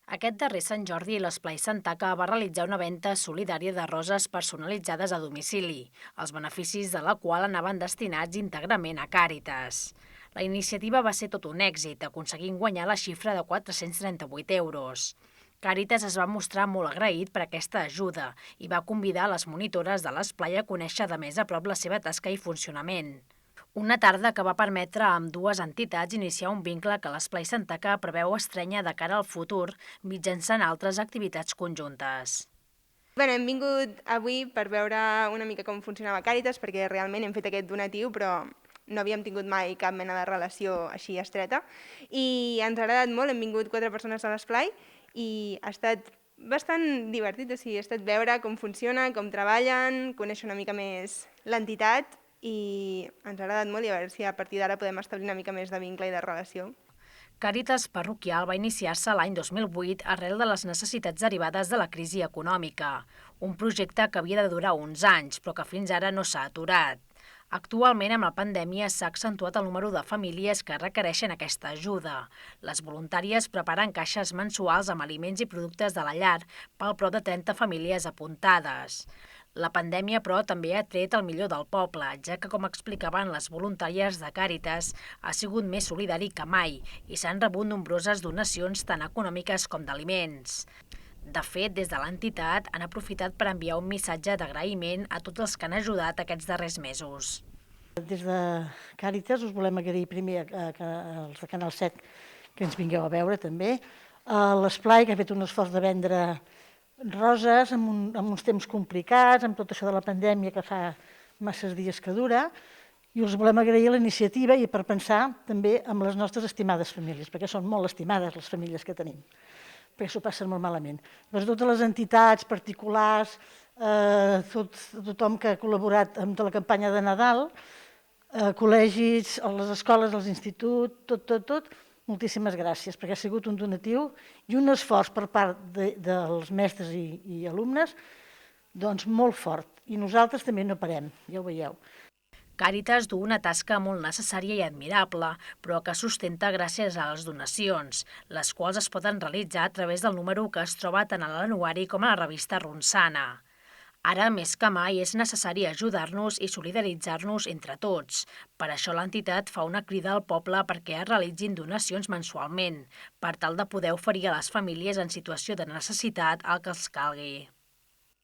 Aquest darrer Sant Jordi, l'Esplai Santaca va realitzar una venda solidària de roses personalitzades a domicili, els beneficis de la qual anaven destinats íntegrament a Càritas. La iniciativa va ser tot un èxit, aconseguint guanyar la xifra de 438 euros. Càritas es va mostrar molt agraït per aquesta ajuda i va convidar les monitores de l'esplai a conèixer de més a prop la seva tasca i funcionament. Una tarda que va permetre a ambdues entitats iniciar un vincle que l'Esplai Santaca preveu estrènyer de cara al futur mitjançant altres activitats conjuntes. Hem vingut avui per veure una mica com funcionava Càritas, perquè realment hem fet aquest donatiu, però no havíem tingut mai cap mena de relació així estreta. I ens ha agradat molt, hem vingut 4 persones a l'esplai i ha estat bastant divertit, o sigui, ha estat veure com funciona, com treballen, conèixer una mica més l'entitat i ens ha agradat molt i a veure si a partir d'ara podem establir una mica més de vincle i de relació. Càritas Parroquial va iniciar-se l'any 2008 arrel de les necessitats derivades de la crisi econòmica, un projecte que havia de durar uns anys, però que fins ara no s'ha aturat. Actualment, amb la pandèmia, s'ha accentuat el número de famílies que requereixen aquesta ajuda. Les voluntàries preparen caixes mensuals amb aliments i productes de la llar pel prop de 30 famílies apuntades. La pandèmia, però, també ha tret el millor del poble, ja que, com explicaven les voluntàries de Càritas, ha sigut més solidari que mai i s'han rebut nombroses donacions tant econòmiques com d'aliments. De fet, des de l'entitat han aprofitat per enviar un missatge d'agraïment a tots els que han ajudat aquests darrers mesos. Des de Càritas us volem agrair primer als de Canal 7 que ens vingueu a veure també, a l'Esplai que ha fet un esforç de vendre roses en uns temps complicats, amb tot això de la pandèmia que fa masses dies que dura, i us volem agrair la iniciativa i per pensar també en les nostres estimades famílies, perquè són molt estimades les famílies que tenim, perquè s'ho passen molt malament. Doncs totes les entitats, particulars, tothom que ha col·laborat amb la campanya de Nadal, col·legis, les escoles, els instituts, tot, moltíssimes gràcies, perquè ha sigut un donatiu i un esforç per part dels mestres i alumnes doncs molt fort. I nosaltres també no parem, ja ho veieu. Càritas du una tasca molt necessària i admirable, però que sustenta gràcies a les donacions, les quals es poden realitzar a través del número que es troba tant a l'anuari com a la revista Ronçana. Ara, més que mai, és necessari ajudar-nos i solidaritzar-nos entre tots. Per això l'entitat fa una crida al poble perquè es realitzin donacions mensualment, per tal de poder oferir a les famílies en situació de necessitat el que els calgui.